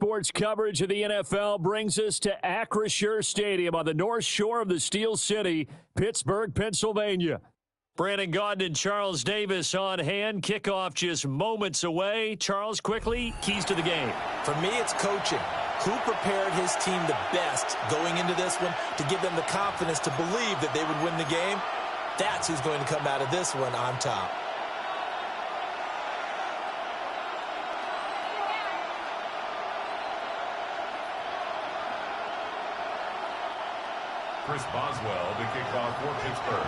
sports coverage of the NFL brings us to Acrisure Stadium on the north shore of the Steel City, Pittsburgh, Pennsylvania. Brandon Gaudin and Charles Davis on hand. Kickoff just moments away. Charles, quickly, keys to the game. For me, it's coaching. Who prepared his team the best going into this one to give them the confidence to believe that they would win the game? That's who's going to come out of this one on top. Chris Boswell to kick off for Pittsburgh.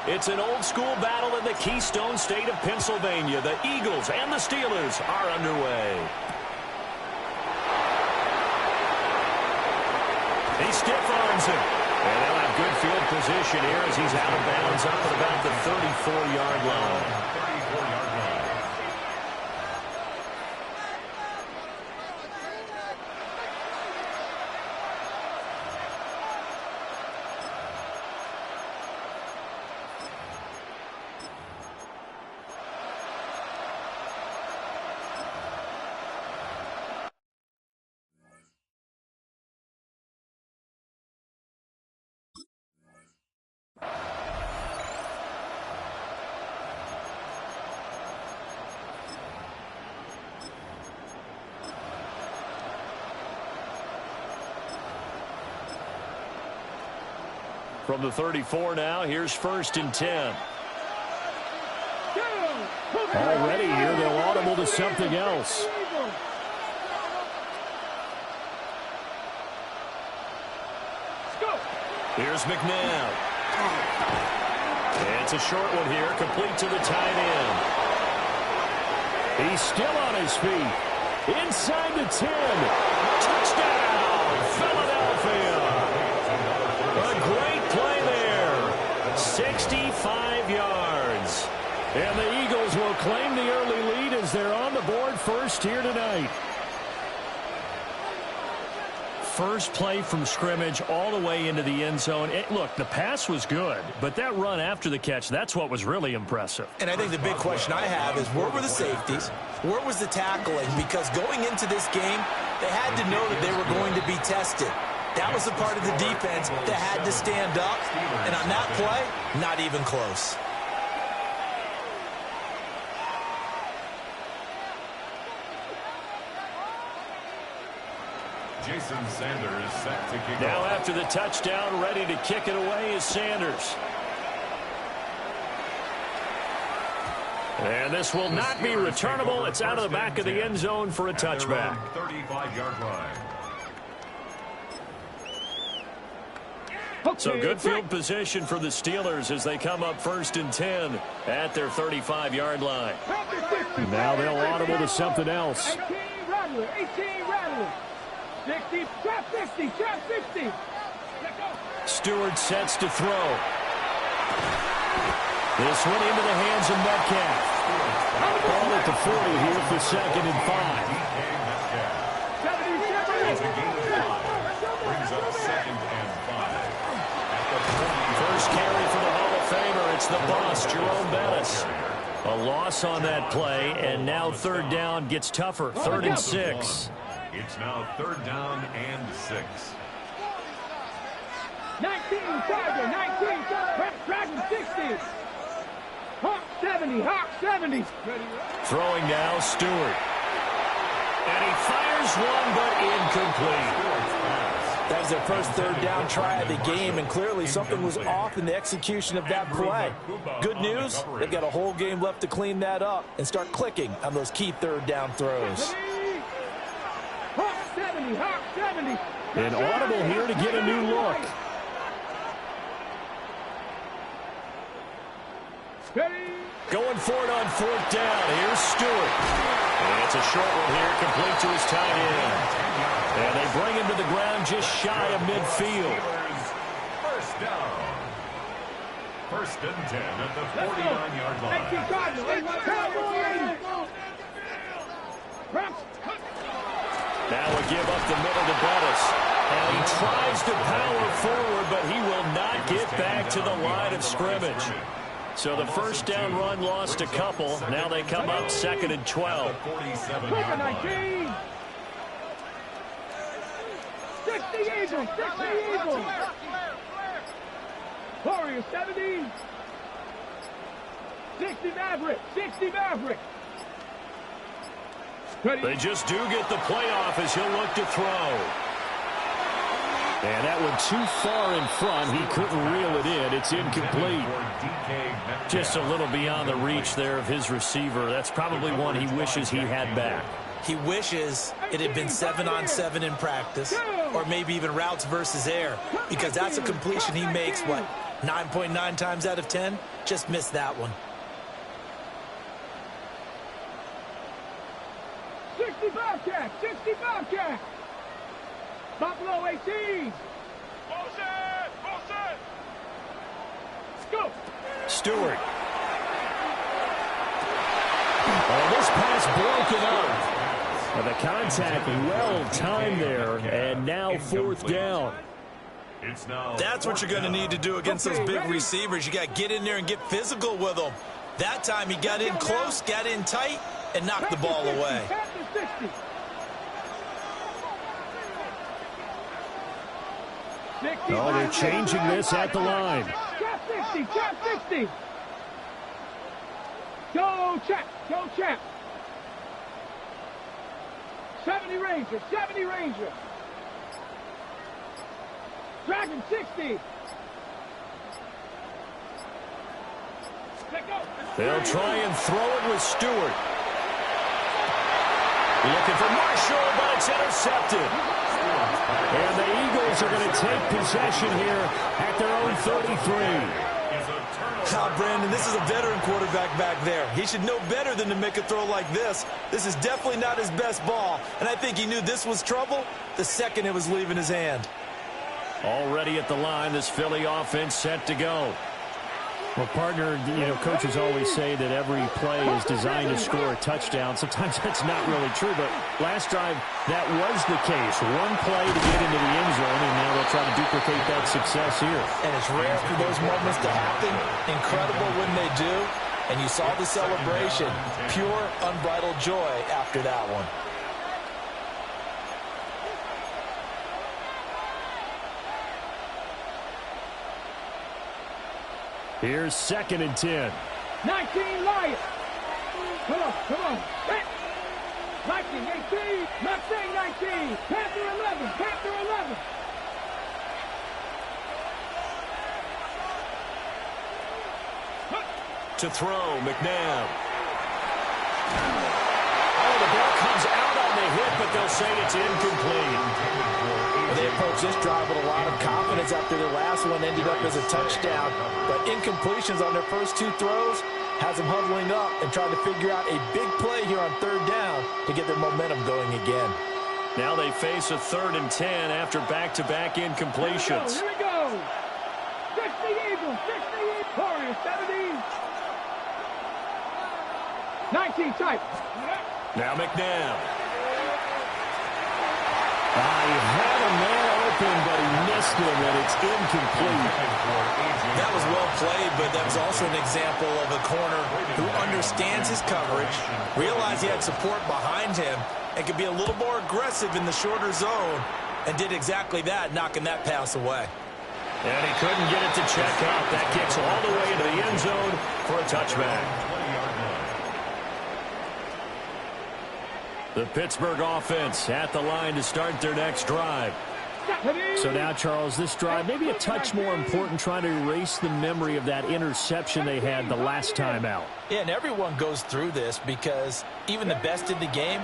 It's an old-school battle in the Keystone State of Pennsylvania. The Eagles and the Steelers are underway. He stiff-arms him. And they'll have good field position here as he's out of bounds up at about the 34-yard line. 34-yard line. From the 34 now, here's 1st and 10. Already here, they'll audible to something else. Here's McNabb. And it's a short one here, complete to the tight end. He's still on his feet. Inside the 10. Touchdown, Philadelphia. A great play there. 65 yards. And the Eagles will claim the early lead as they're on the board first here tonight. First play from scrimmage all the way into the end zone. Look, the pass was good, but that run after the catch, that's what was really impressive. And I think the big question I have is, where were the safeties? Where was the tackling? Because going into this game, they had to know that they were going to be tested. That was the part of the defense that had to stand up. And on that play, not even close. Jason Sanders set to kick now off. After the touchdown, ready to kick it away is Sanders. And this will not be returnable. It's out of the back of the end zone for a touchback. 35-yard line. So good field position for the Steelers as they come up 1st and 10 at their 35-yard line. Now they'll audible to something else. 18 Rattler, 18 Rattler. 60, trap 50, trap 50. Stewart sets to throw. This one into the hands of Metcalf. Ball at the 40 here for 2nd and 5. It's a gain of 5. Brings up 2nd and 5. First carry for the Hall of Famer. It's the boss, Jerome Bettis. A loss on that play, and now 3rd down gets tougher. 3rd and 6. It's now 3rd down and 6. 19 Tiger, 19 Dragon 60. Hawk 70, Hawk 70. Throwing now, Stewart. And he fires one, but incomplete. That was their first 3rd down try of the game, and clearly something was off in the execution of that play. Good news, they've got a whole game left to clean that up and start clicking on those key 3rd down throws. Hawk 70, Hawk 70. An audible here to get a new look. Going for it on 4th down. Here's Stewart. And it's a short one here, complete to his tight end. And they bring him to the ground just shy of midfield. 1st down. 1st and 10 at the 49-yard line. Now a give up the middle to Bettis. And he tries to power forward, but he will not get back to the line of scrimmage. So the 1st down run lost a couple. Now they come up 2nd and 12. 60 Eagles, 60 Eagles. Warriors, 70. 60 Maverick, 60 Maverick. They just do get the playoff as he'll look to throw. And that one too far in front. He couldn't reel it in. It's incomplete. Just a little beyond the reach there of his receiver. That's probably one he wishes he had back. He wishes it had been 7-on-7 in practice, or maybe even routes versus air, because that's a completion he makes, what, 9.9 times out of 10? Just missed that one. 60 Bobcat, 60 Bobcat. Buffalo 18. Go. Stewart. Oh, this pass broken up. Well, the contact well timed there, and now fourth down. That's what you're going to need to do against those big receivers. You got to get in there and get physical with them. That time he got in close, got in tight, and knocked the ball away. Oh, they're changing this at the line. Trap 60, trap 60. Go, Chap, go, Chap. 70 Ranger, 70 Ranger. Dragon 60. They'll try and throw it with Stewart. Looking for Marshall, but it's intercepted. And the Eagles are going to take possession here at their own 33. Brandon, this is a veteran quarterback back there. He should know better than to make a throw like this. This is definitely not his best ball, and I think he knew this was trouble the second it was leaving his hand. Already at the line, this Philly offense set to go. Well, partner, coaches always say that every play is designed to score a touchdown. Sometimes that's not really true, but last drive, that was the case. One play to get into the end zone, and now they'll try to duplicate that success here. And it's rare for those moments to happen. Incredible when they do. And you saw the celebration. Pure, unbridled joy after that one. Here's 2nd and 10. 19 Lions. Come on. 19, 18. Mustang 19. Panther 11. Panther 11. To throw, McNabb. Oh, the ball comes out on the hit, but they'll say it's incomplete. They approached this drive with a lot of confidence after their last one ended up as a touchdown. But incompletions on their first two throws has them huddling up and trying to figure out a big play here on 3rd down to get their momentum going again. Now they face a 3rd and 10 after back-to-back incompletions. Here we go. 60 Eagles, 60 Eagles. Warriors, 70. 19 type. Now McNabb. He had a man open, but he missed him, and it's incomplete. That was well played, but that was also an example of a corner who understands his coverage, realized he had support behind him, and could be a little more aggressive in the shorter zone, and did exactly that, knocking that pass away. And he couldn't get it to check out. That kicks all the way into the end zone for a touchback. The Pittsburgh offense at the line to start their next drive. So now, Charles, this drive maybe a touch more important, trying to erase the memory of that interception they had the last time out. Yeah, and everyone goes through this because even the best in the game,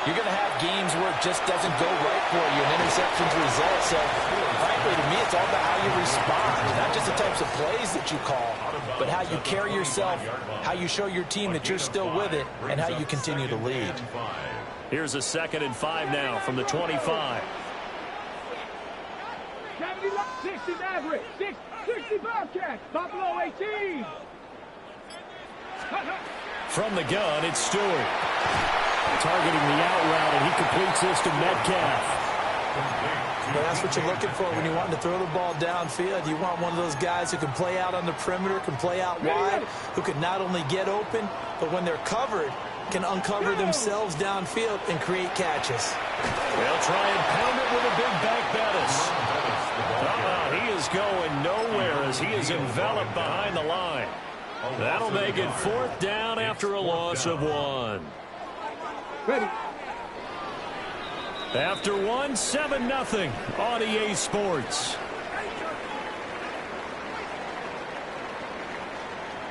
you're going to have games where it just doesn't go right for you, and interceptions result. So, frankly, to me, it's all about how you respond, not just the types of plays that you call, but how you carry yourself, how you show your team that you're still with it, and how you continue to lead. Here's a 2nd and 5 now from the 25. 60 Maverick, 60 Bobcats, Buffalo 18. From the gun, it's Stewart. Targeting the out route, and he completes this to Metcalf. Well, that's what you're looking for when you want to throw the ball downfield. You want one of those guys who can play out on the perimeter, can play out wide, who can not only get open, but when they're covered, can uncover themselves downfield and create catches. They'll try and pound it with a big bank Bettis. He is going nowhere as he is enveloped behind the line. That'll make it 4th down after a loss of 1. Ready. After 1, 7-0 on EA Sports.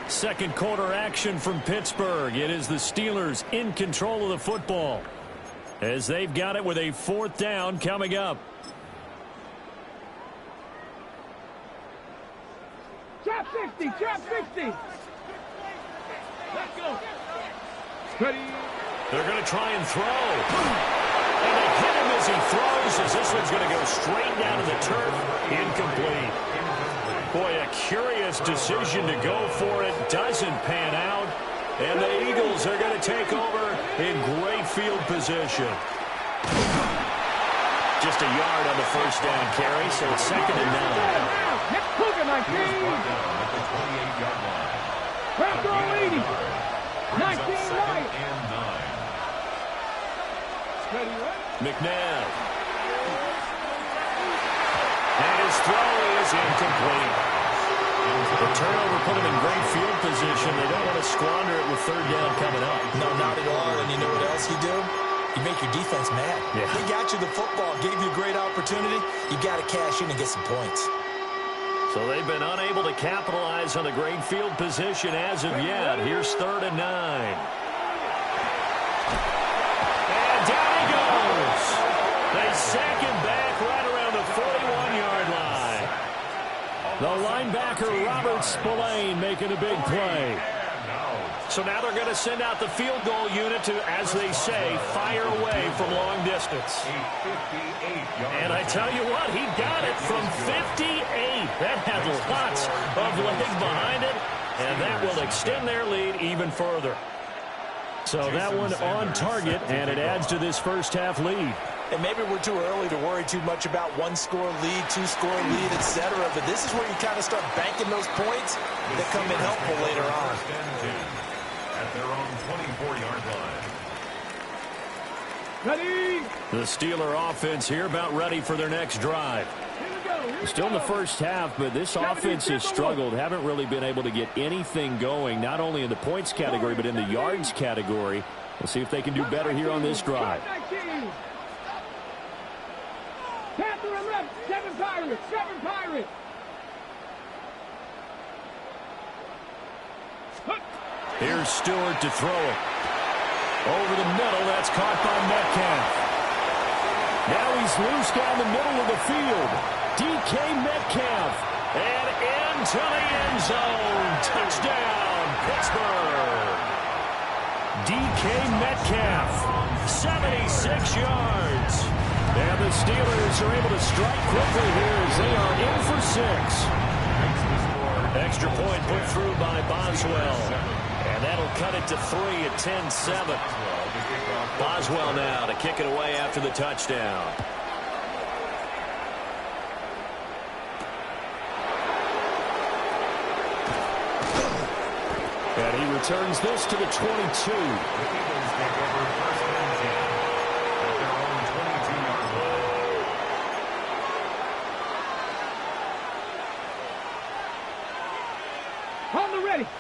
Second quarter action from Pittsburgh. It is the Steelers in control of the football as they've got it with a 4th down coming up. Trap 60, trap 60. Let's go. Ready. They're going to try and throw. And they hit him as he throws, as this one's going to go straight down to the turf. Incomplete. Boy, a curious decision to go for it. Doesn't pan out. And the Eagles are going to take over in great field position. Just a yard on the first down carry, so it's 2nd and 9. Nick Cougar, 19. Craft all 80. 19 right. McNabb. And his throw is incomplete. The turnover put him in great field position. They don't want to squander it with 3rd down coming up. No, not at all. And you know what else you do? You make your defense mad. Yeah. They got you the football, gave you a great opportunity. You got to cash in and get some points. So they've been unable to capitalize on the great field position as of yet. Here's 3rd and 9. And down he goes. They sack him back right around the 41-yard line. The linebacker, Robert Spillane, making a big play. So now they're going to send out the field goal unit to, as they say, fire away from long distance. And I tell you what, he got it from 58. That had lots of leg behind it, and that will extend their lead even further. So that one on target, and it adds to this first half lead. And maybe we're too early to worry too much about 1-score lead, 2-score lead, etc. But this is where you kind of start banking those points that come in helpful later on. At their own 24-yard line. Ready. The Steeler offense here about ready for their next drive. Still in the first half, but this offense has struggled. Haven't really been able to get anything going, not only in the points category, but in the yards category. We'll see if they can do better here on this drive. Panther and left. 7 Pirates. 7 Pirates. Here's Stewart to throw it. Over the middle, that's caught by Metcalf. Now he's loose down the middle of the field. DK Metcalf. And into the end zone. Touchdown, Pittsburgh. DK Metcalf, 76 yards. And the Steelers are able to strike quickly here as they are in for 6. Extra point put through by Boswell. And that'll cut it to 3 at 10-7. Boswell now to kick it away after the touchdown. And he returns this to the 22.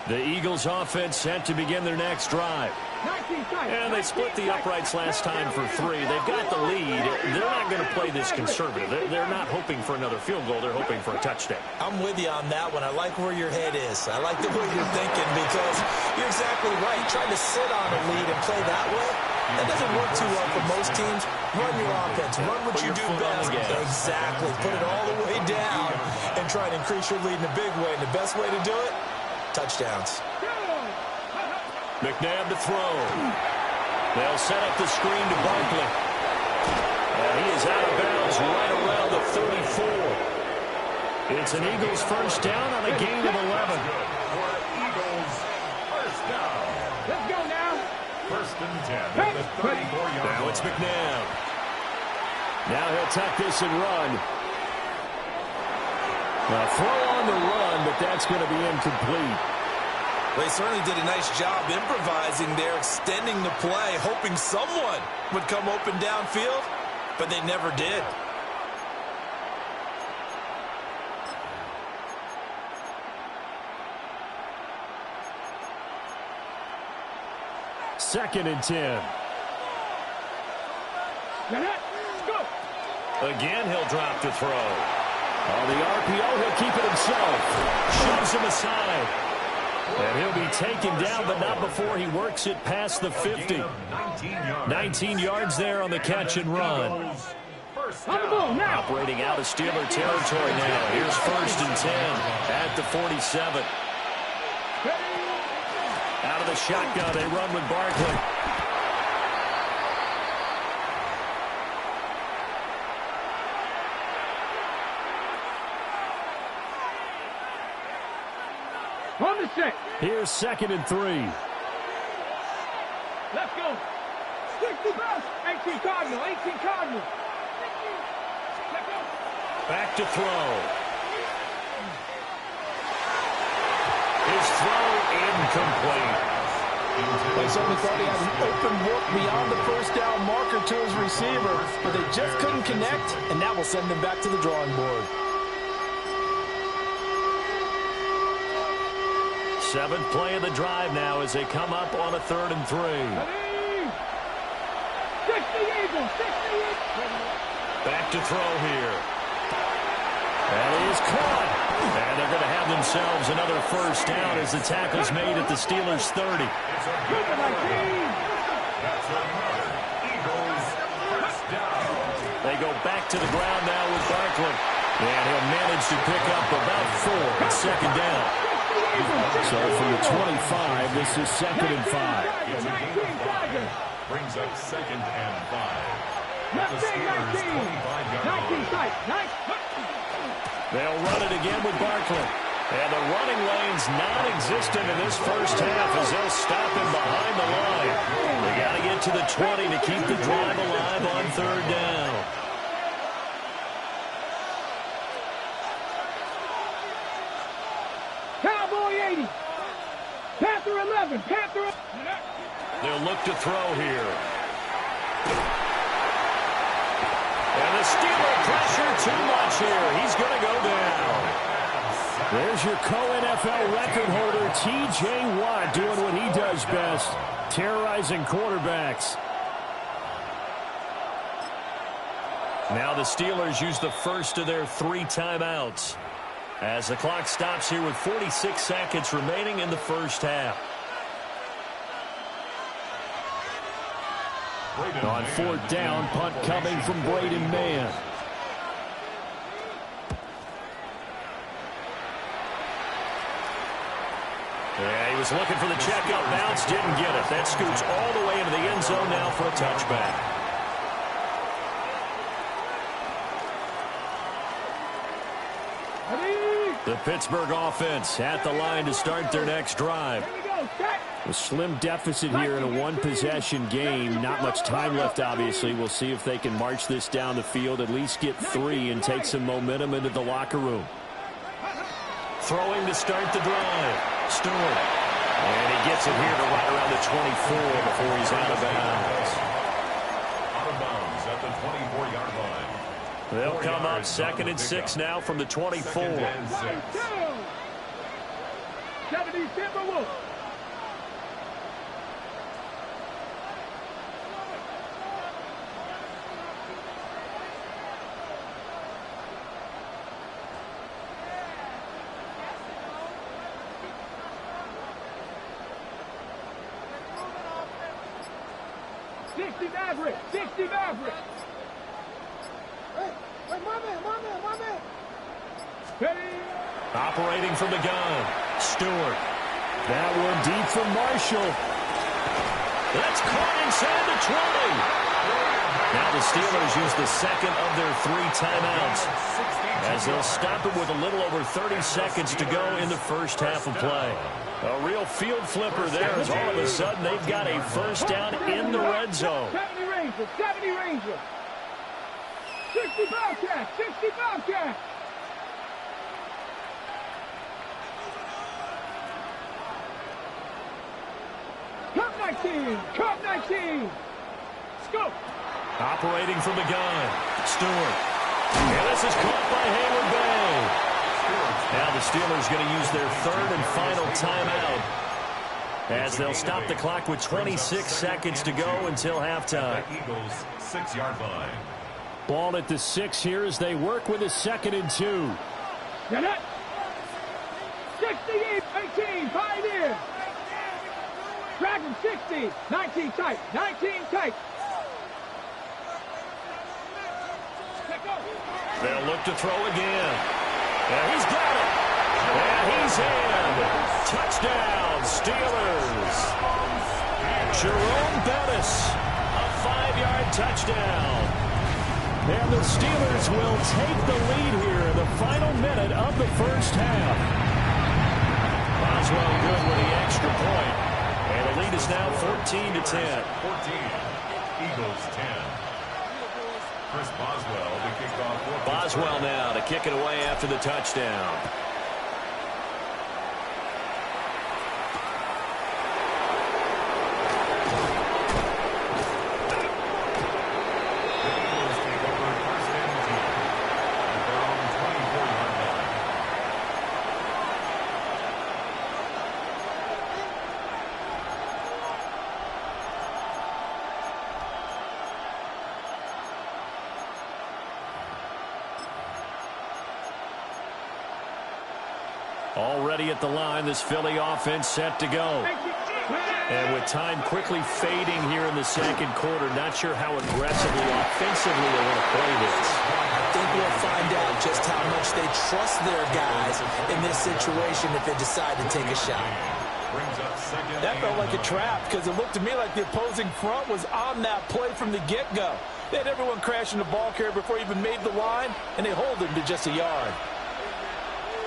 The Eagles offense set to begin their next drive. And they split the uprights last time for 3. They've got the lead. They're not going to play this conservative. They're not hoping for another field goal. They're hoping for a touchdown. I'm with you on that one. I like where your head is. I like the way you're thinking because you're exactly right. Trying to sit on a lead and play that way, that doesn't work too well for most teams. Run your offense. Run what you do best. Exactly. Put it all the way down and try to increase your lead in a big way. And the best way to do it, touchdowns. McNabb to throw. They'll set up the screen to Barkley. And he is out of bounds right around the 34. It's an Eagles first down on a gain of 11. Eagles first down. Let's go now. First and 10 at the 34-yard line. Now it's McNabb. Now he'll tuck this and run. Now throw on the run, but that's going to be incomplete. They certainly did a nice job improvising there, extending the play, hoping someone would come open downfield, but they never did. 2nd and 10. Again, he'll drop to throw. On the RPO, he'll keep it himself. Shoves him aside. And he'll be taken down, but not before he works it past the 50. 19 yards there on the catch and run. Operating out of Steeler territory now. Here's 1st and 10 at the 47. Out of the shotgun, they run with Barkley. On the set. Here's 2nd and 3. Let's go. 60 bucks. 18 Cardinal. 18 Cardinal. Let's go. Back to throw. His throw incomplete. They certainly thought he had an open look beyond the first down marker to his receiver, but they just couldn't connect, and that will send them back to the drawing board. 7th play of the drive now as they come up on a 3rd and 3. 60 Eagles. 60 Eagles. Back to throw here. That is caught. And they're going to have themselves another 1st down as the tackle's made at the Steelers' 30. They go back to the ground now with Barkley. And he'll manage to pick up about 4 at 2nd down. So from the 25, this is 2nd and 5. Brings up 2nd and 5. 19 sight. They'll run it again with Barkley. And the running lane's non-existent in this first half as they'll stop him behind the line. They got to get to the 20 to keep the drive alive on 3rd down. Cowboy 80. Panther 11. Panther. They'll look to throw here. And the Steeler pressure too much here. He's going to go down. There's your co-NFL record holder, T.J. Watt, doing what he does best, terrorizing quarterbacks. Now the Steelers use the first of their 3 timeouts as the clock stops here with 46 seconds remaining in the first half. On 4th down, punt coming from Braden Mann. Yeah, he was looking for the check up bounce, didn't get it. That scoots all the way into the end zone now for a touchback. The Pittsburgh offense at the line to start their next drive. A slim deficit here in a one-possession game. Not much time left, obviously. We'll see if they can march this down the field, at least get 3 and take some momentum into the locker room. Throwing to start the drive. Stewart. And he gets it here to right around the 24 before he's out of bounds. Out of bounds at the 24-yard line. They'll come up 2nd and 6 now from the 24. 2nd and 6. 70 Timberwolves. Maverick. 60 Maverick. Hey, my man. Operating from the gun. Stewart. That one deep from Marshall. That's caught inside the 20. Now the Steelers use the 2nd of their 3 timeouts as they'll stop it with a little over 30 seconds to go in the first half of play. A real field flipper there as all of a sudden they've got a 1st down in the red zone. 70 Rangers. 60 Bobcats. Cup 19. Scope. Operating from the gun. Stewart. And this is caught by Hayward Bay. Now the Steelers going to use their 3rd and final timeout as they'll stop the clock with 26 seconds to go until halftime. Eagles 6-yard line. Ball at the 6 here as they work with a 2nd and 2. Get it. 68, 18, 5 in. Dragon 60, 19 tight, 19 tight. They'll look to throw again. And he's got it. And he's in. Touchdown, Steelers. Jerome Bettis, a 5-yard touchdown. And the Steelers will take the lead here in the final minute of the first half. Boswell good with the extra point. And the lead is now 14-10. 14. Eagles 10. Chris Boswell to kick off. Boswell now to kick it away after the touchdown. Already at the line, this Philly offense set to go. And with time quickly fading here in the second quarter, not sure how aggressively, offensively they want to play this. I think we'll find out just how much they trust their guys in this situation if they decide to take a shot. That felt like a trap because it looked to me like the opposing front was on that play from the get-go. They had everyone crashing the ball carrier before he even made the line, and they hold him to just a yard.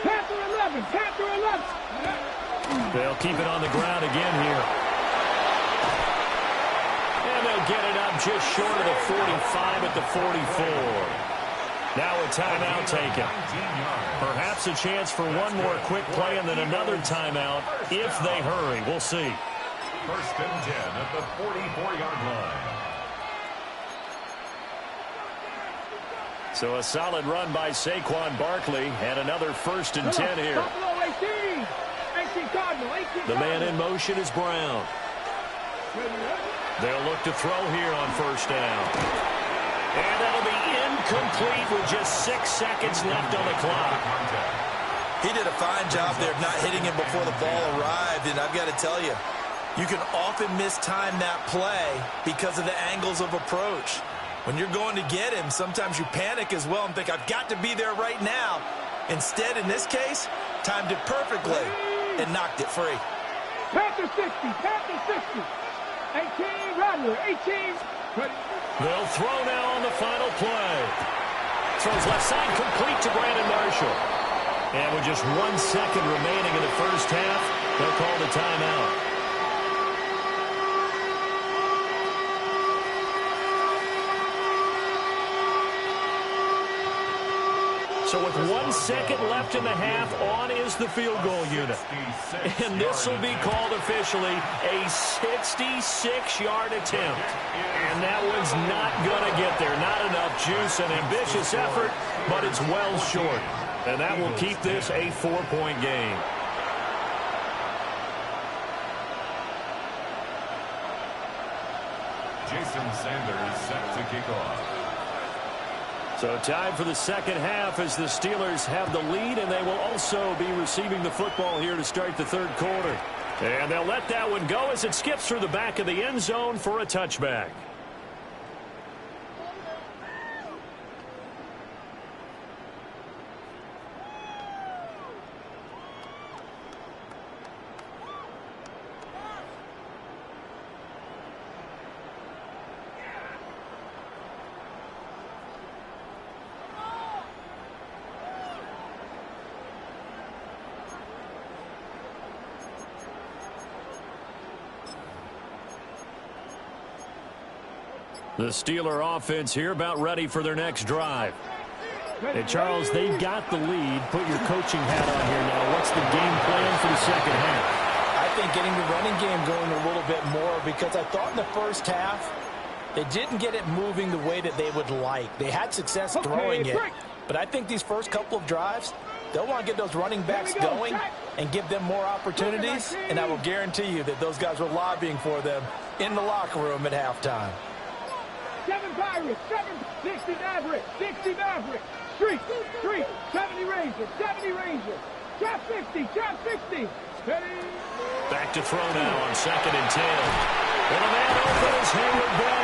Panther 11, Panther 11. They'll keep it on the ground again here. And they'll get it up just short of the 45 at the 44. Now a timeout taken. Perhaps a chance for one more quick play and then another timeout if they hurry. We'll see. 1st and 10 at the 44-yard line. So a solid run by Saquon Barkley and another 1st and 10 here. Buffalo 18. 18 Cardinal, 18 The man in motion is Brown. They'll look to throw here on 1st down. And that'll be incomplete with just 6 seconds left on the clock. He did a fine job there of not hitting him before the ball arrived, and I've got to tell you, you can often mistime that play because of the angles of approach. When you're going to get him, sometimes you panic as well and think, I've got to be there right now. Instead, in this case, timed it perfectly and knocked it free. Panther 60, Panther 60. 18 Rattler, 18. They'll throw now on the final play. Throws left side complete to Brandon Marshall. And with just 1 second remaining in the first half, they'll call the timeout. So with 1 second left in the half, on is the field goal unit. And this will be called officially a 66-yard attempt. And that one's not going to get there. Not enough juice, an ambitious effort, but it's well short. And that will keep this a 4-point game. Jason Sanders set to kick off. So time for the second half as the Steelers have the lead, and they will also be receiving the football here to start the third quarter. And they'll let that one go as it skips through the back of the end zone for a touchback. The Steeler offense here about ready for their next drive. And Charles, they've got the lead. Put your coaching hat on here now. What's the game plan for the second half? I think getting the running game going a little bit more because I thought in the first half they didn't get it moving the way that they would like. They had success throwing it. But I think these first couple of drives, They'll want to get those running backs going and give them more opportunities, and I will guarantee you that those guys were lobbying for them in the locker room at halftime. 7 Pirates, 60 Mavericks, 60 Mavericks, Street, 70 Rangers, 70 Rangers, trap 50, trap 60. Back to throw now on 2nd and 10. And a man open is Hayward Bay.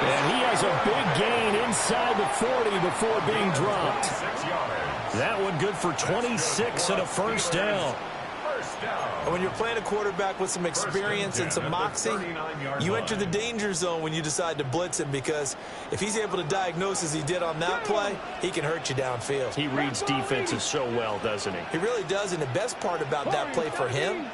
And he has a big gain inside the 40 before being dropped. That one good for 26 and a first down. And when you're playing a quarterback with some experience and some moxie, you enter the danger zone when you decide to blitz him, because if he's able to diagnose as he did on that play, he can hurt you downfield. He reads defenses so well, doesn't he? He really does, and the best part about that play for him,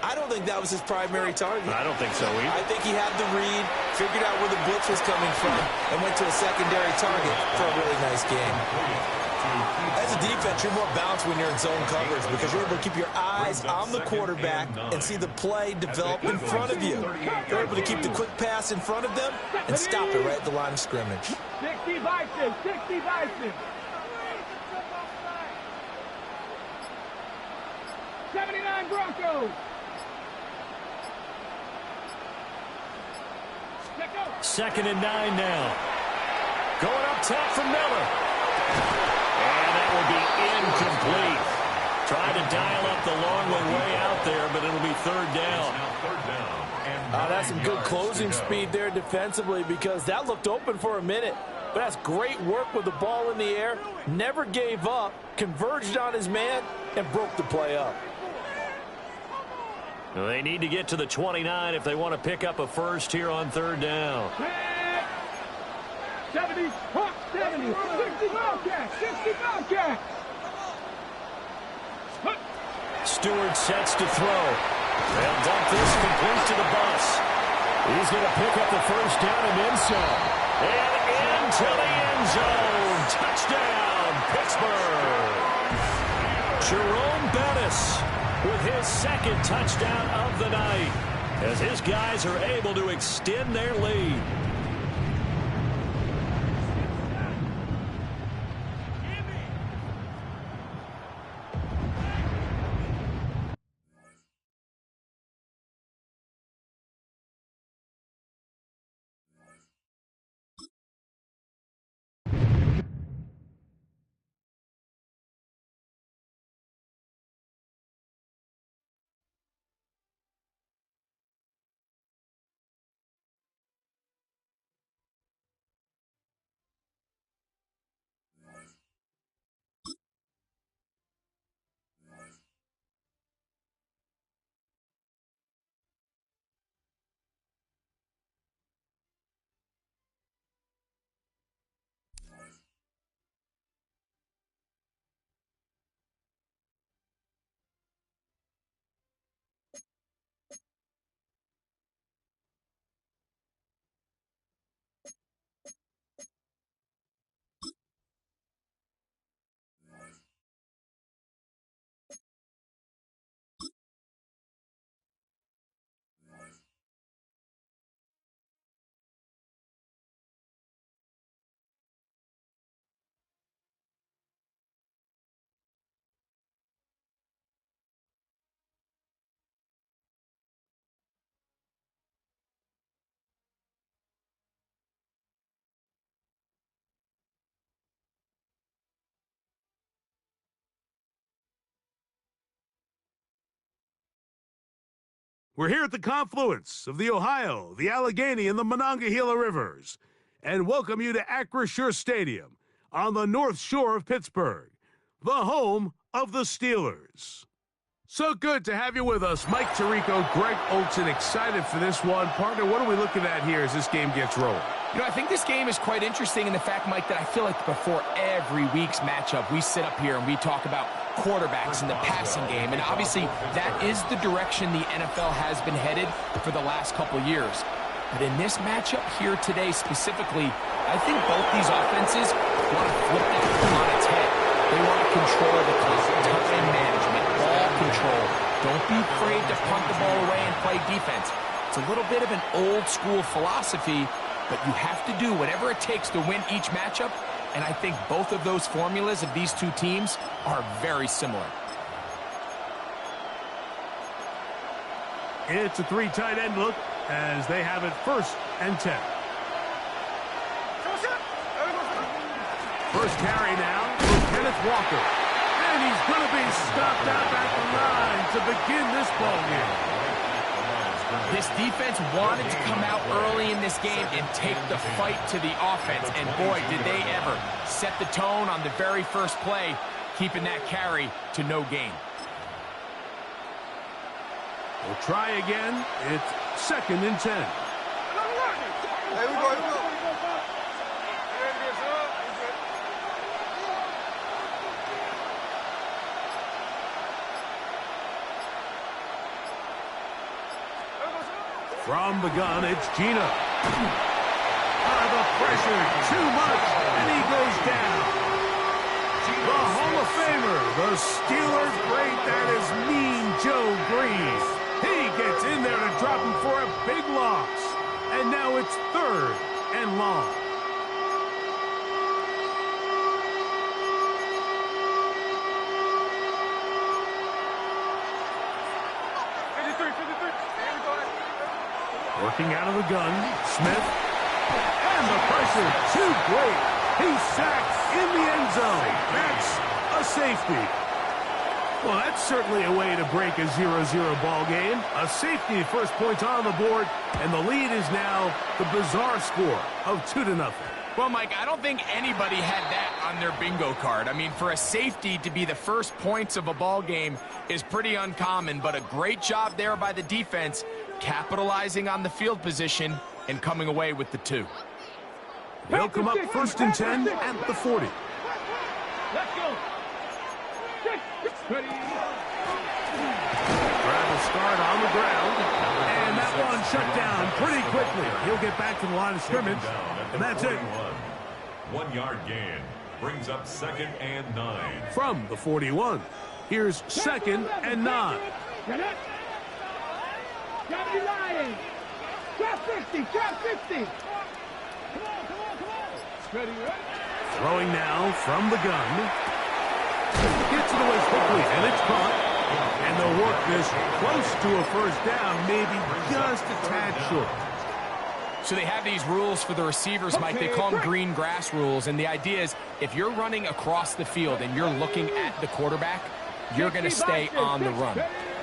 I don't think that was his primary target. I don't think so either. I think he had the read, figured out where the blitz was coming from, and went to a secondary target for a really nice game. As a defense, you're more balanced when you're in zone coverage because you're able to keep your eyes on the quarterback and see the play develop in front of you. You're able to keep the quick pass in front of them and stop it right at the line of scrimmage. 60 Bison, 60 Bison. 79 Broncos. 2nd and 9 now. Going up top for Miller. And that will be incomplete. Trying to dial up the long one way out there, but it'll be 3rd down. That's some good closing speed there defensively, because that looked open for a minute. But that's great work with the ball in the air. Never gave up, converged on his man, and broke the play up. Well, they need to get to the 29 if they want to pick up a first here on 3rd down. 70, 70, 60 Bobcats, 60 Bobcats. Stewart sets to throw. They'll dump this complete to the bus. He's going to pick up the first down and then some. And into the end zone. Touchdown, Pittsburgh. Jerome Bettis with his 2nd touchdown of the night, as his guys are able to extend their lead. We're here at the confluence of the Ohio, the Allegheny, and the Monongahela Rivers, and welcome you to Acrisure Stadium on the North Shore of Pittsburgh, the home of the Steelers. So good to have you with us. Mike Tirico, Greg Olson, excited for this one. Partner, what are we looking at here as this game gets rolling? You know, I think this game is quite interesting in the fact, Mike, that I feel like before every week's matchup, we sit up here and we talk about quarterbacks in the passing game. And obviously, that is the direction the NFL has been headed for the last couple years. But in this matchup here today specifically, I think both these offenses want to flip that on its head. They want to control the clock, time management, ball control. Don't be afraid to punt the ball away and play defense. It's a little bit of an old school philosophy, but you have to do whatever it takes to win each matchup And I think both of those formulas of these two teams are very similar. It's a three tight end look as they have it 1st and 10. First carry now for Kenneth Walker. And he's going to be stopped out at the line to begin this ballgame. This defense wanted to come out early in this game and take the fight to the offense. And boy, did they ever set the tone on the very first play, keeping that carry to no gain. We'll try again. It's 2nd and 10. Here we go, here we go. From the gun, it's Gina. The pressure, too much, and he goes down. The Hall of Famer, the Steelers great, that is Mean Joe Breeze. He gets in there to drop him for a big loss. And now it's 3rd and long. Working out of the gun, Smith. And the pressure, too great. He's sacked in the end zone. That's a safety. Well, that's certainly a way to break a 0-0 ball game. A safety, first points on the board, and the lead is now the bizarre score of 2-0. Well, Mike, I don't think anybody had that on their bingo card. I mean, for a safety to be the first points of a ball game is pretty uncommon, but a great job there by the defense, capitalizing on the field position and coming away with the 2. They'll come up 1st and 10 at the 40. Let's go. Ready. Grab a start on the ground, and that one shut down pretty quickly. He'll get back to the line of scrimmage, and that's it. 1 yard gain brings up 2nd and 9. From the 41, here's 2nd and 9. Gotta be lying. Drop 50, drop 50. Come on. Ready, ready. Throwing now from the gun. Gets it away quickly, and it's caught. And they'll work this close to a 1st down, maybe just a tad short. So they have these rules for the receivers, Mike. They call them green grass rules. And the idea is if you're running across the field and you're looking at the quarterback, you're going to stay on the run.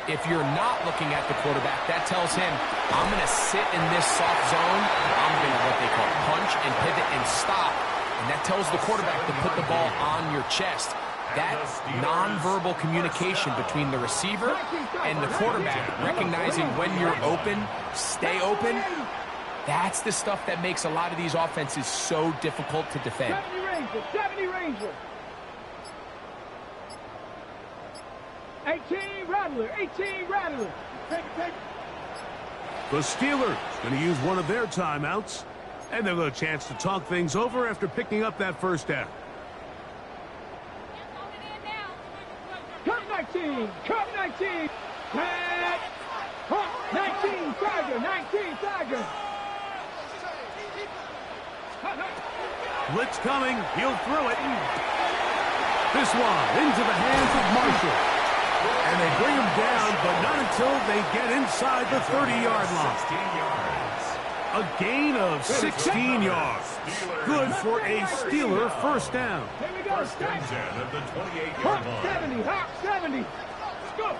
If you're not looking at the quarterback, that tells him, I'm going to sit in this soft zone. I'm going to what they call punch and pivot and stop. And that tells the quarterback to put the ball on your chest. That nonverbal communication between the receiver and the quarterback, recognizing when you're open, stay open, that's the stuff that makes a lot of these offenses so difficult to defend. 70 Ranger. 18 Rattler, 18 Rattler. Take. The Steelers going to use one of their timeouts, and they'll get a chance to talk things over after picking up that 1st down. Come 19, come 19. Pat. 19, Tiger, 19, Tiger. Blitz coming, he'll throw it. This one into the hands of Marshall. And they bring him down, but not until they get inside the 30-yard line. 16 yards. A gain of 16 yards. Good for a Steeler 1st down. Here we go. 1st and 10 at the 28-yard Hawk line. 70, Hawk 70. Let's go.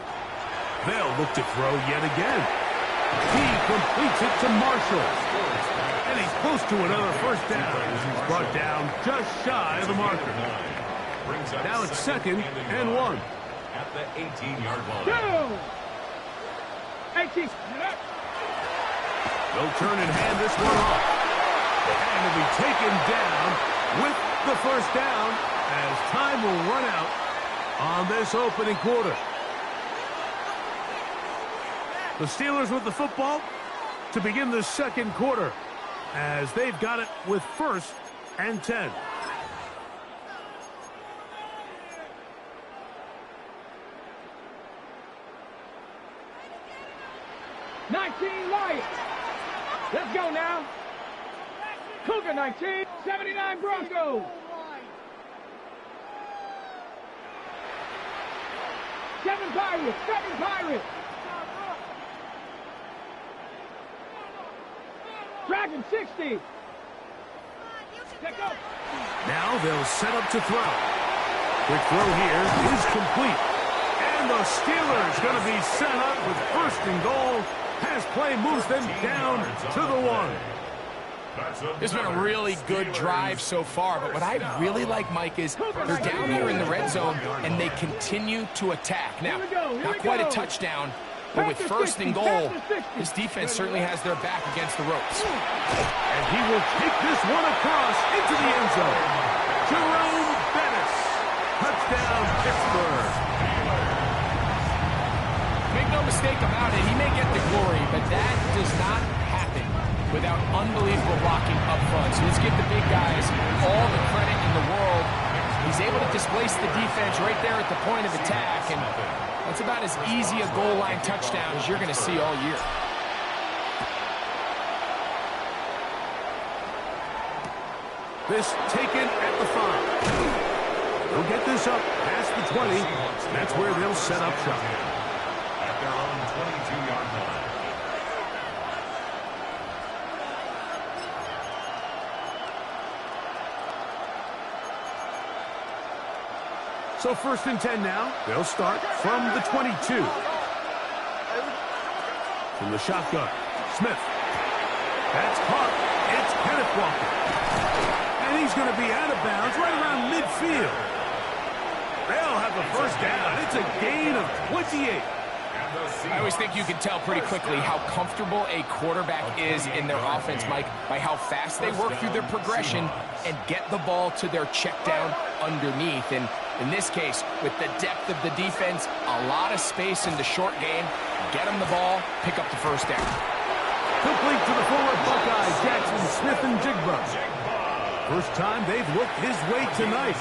They'll look to throw yet again. He completes it to Marshall. And he's close to another 1st down as he's brought down just shy of the marker. Now it's 2nd and 1. At the 18-yard line. Go. 18. They'll turn and hand this one off. And it'll be taken down with the 1st down as time will run out on this opening quarter. The Steelers with the football to begin the 2nd quarter as they've got it with 1st and 10. Lions. Let's go now. Cougar 19, 79 Broncos. Pirates, 7 Pirates. Dragon 60. Check up. Now they'll set up to throw. Quick throw here is complete. And the Steelers going to be set up with first and goal. Pass play moves them down to the 1. This has been a really good drive so far, but what I really like, Mike, is they're down here in the red zone, and they continue to attack. Now, not quite a touchdown, but with first and goal, this defense certainly has their back against the ropes. And he will take this one across into the end zone. Jerome Bettis. Touchdown, Pittsburgh. Make no mistake about it, he may get the glory, but that does not happen without unbelievable blocking up front. So let's give the big guys all the credit in the world. He's able to displace the defense right there at the point of attack, and that's about as easy a goal line touchdown as you're going to see all year. This taken at the 5. They'll get this up past the 20. That's where they'll set up shop. At their own 22-yard line. So first and 10 now. They'll start from the 22. From the shotgun, Smith. That's caught. It's Kenneth Walker. And he's going to be out of bounds right around midfield. They'll have the first down. It's a gain of 28. I always think you can tell pretty quickly how comfortable a quarterback is in their offense, Mike, by how fast they work through their progression and get the ball to their check down underneath. And in this case, with the depth of the defense, a lot of space in the short game, get them the ball, pick up the first down. Complete to the forward Buckeyes, Jackson, Smith, and Jigba. First time they've looked his way tonight.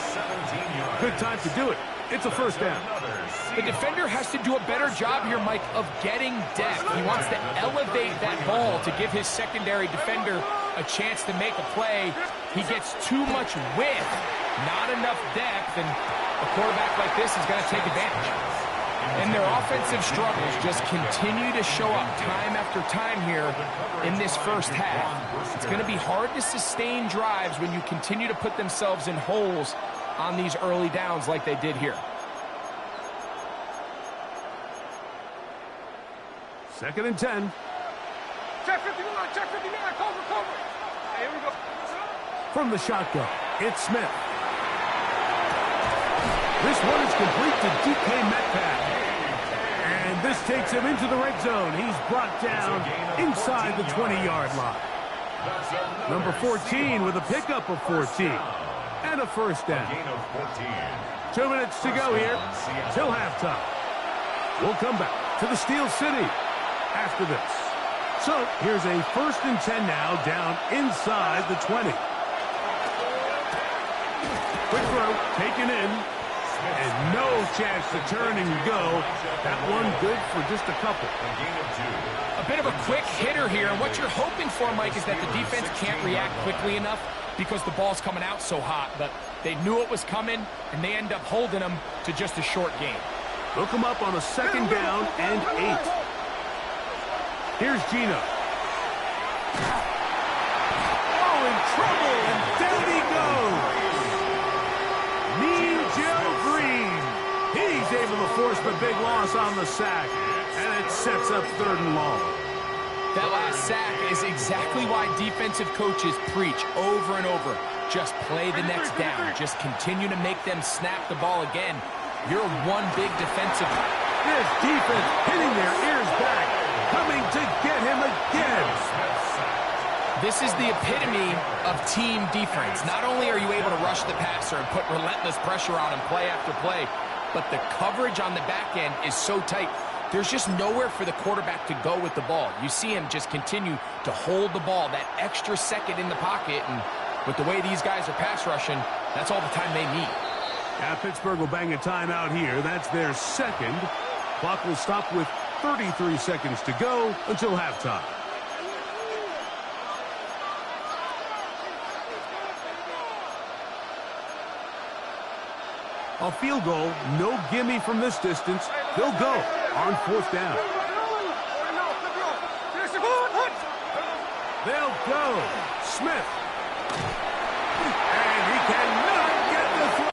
Good time to do it. It's a first down. The defender has to do a better job here, Mike, of getting depth. He wants to elevate that ball to give his secondary defender a chance to make a play. He gets too much width, not enough depth, and a quarterback like this is going to take advantage. And their offensive struggles just continue to show up time after time here in this first half. It's going to be hard to sustain drives when you continue to put themselves in holes on these early downs like they did here. Second and 10. Check 59, check 59, cover. Hey, here we go. From the shotgun, it's Smith. This one is complete to DK Metcalf. And this takes him into the red zone. He's brought down inside the 20-yard line. Number 14 with a pickup of 14. And a first down. 2 minutes to go here till halftime. We'll come back to the Steel City after this. So here's a first and 10 now down inside the 20. Quick throw taken in. And no chance to turn and go. That one good for just a couple. A bit of a quick hitter here. And what you're hoping for, Mike, is that the defense can't react quickly enough because the ball's coming out so hot. But they knew it was coming, and they end up holding them to just a short game. Look them up on a second down and 8. Here's Gino. Oh, in trouble, and down he goes. Mean Joe Green. He's able to force the big loss on the sack, and it sets up 3rd and long. That last sack is exactly why defensive coaches preach over and over. Just play the next down. Just continue to make them snap the ball again. You're one big defensive. This defense hitting their ears back, coming to get him again. This is the epitome of team defense. Not only are you able to rush the passer and put relentless pressure on him play after play, but the coverage on the back end is so tight. There's just nowhere for the quarterback to go with the ball. You see him just continue to hold the ball that extra second in the pocket, and with the way these guys are pass rushing, that's all the time they need. Now Pittsburgh will bang a timeout here. That's their second. Clock will stop with 33 seconds to go until halftime. A field goal, no gimme from this distance. They'll go on 4th down. They'll go. Smith. And he cannot get the throw.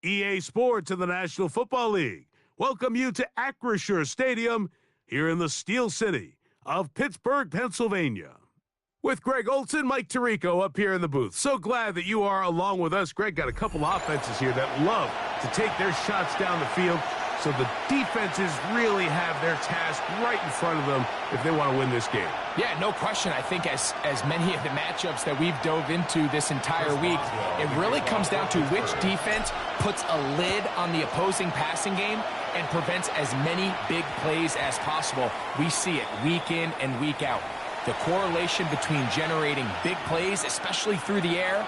EA Sports and the National Football League welcome you to Acrisure Stadium here in the Steel City of Pittsburgh, Pennsylvania. With Greg Olson, Mike Tirico up here in the booth. So glad that you are along with us. Greg got a couple offenses here that love to take their shots down the field, so the defenses really have their task right in front of them if they want to win this game. Yeah, no question. I think as many of the matchups that we've dove into this entire week, it really comes down to which defense puts a lid on the opposing passing game and prevents as many big plays as possible. We see it week in and week out. The correlation between generating big plays, especially through the air,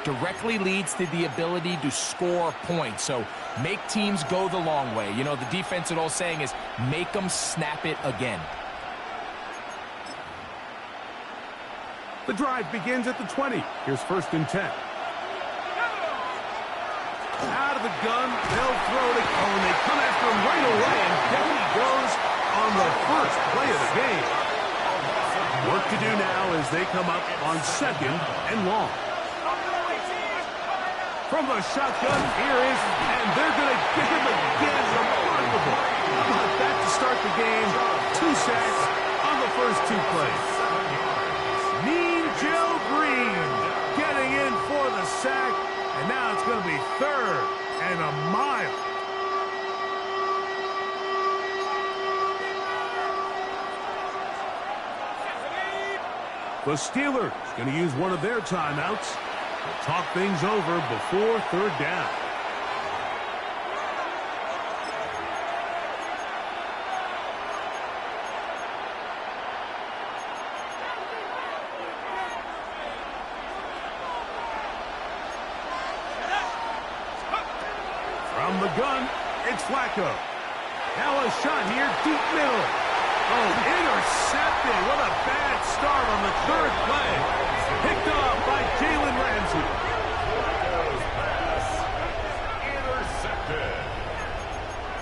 directly leads to the ability to score points. So make teams go the long way. You know, the defense, old saying is, make them snap it again. The drive begins at the 20. Here's 1st and 10. Out of the gun, they'll throw it. Oh, and they come after him right away, and down he goes on the first play of the game. Work to do now as they come up on 2nd and long. From the shotgun, here is, and they're going to get him again. Remarkable. How about that to start the game? 2 sacks on the first 2 plays. Mean Joe Green getting in for the sack, and now it's going to be 3rd and a mile. The Steelers going to use one of their timeouts to talk things over before 3rd down. From the gun, it's Flacco. Now a shot here, deep middle. Oh, intercepted. What a bad start on the 3rd play. Picked off by Jalen Ramsey. Intercepted.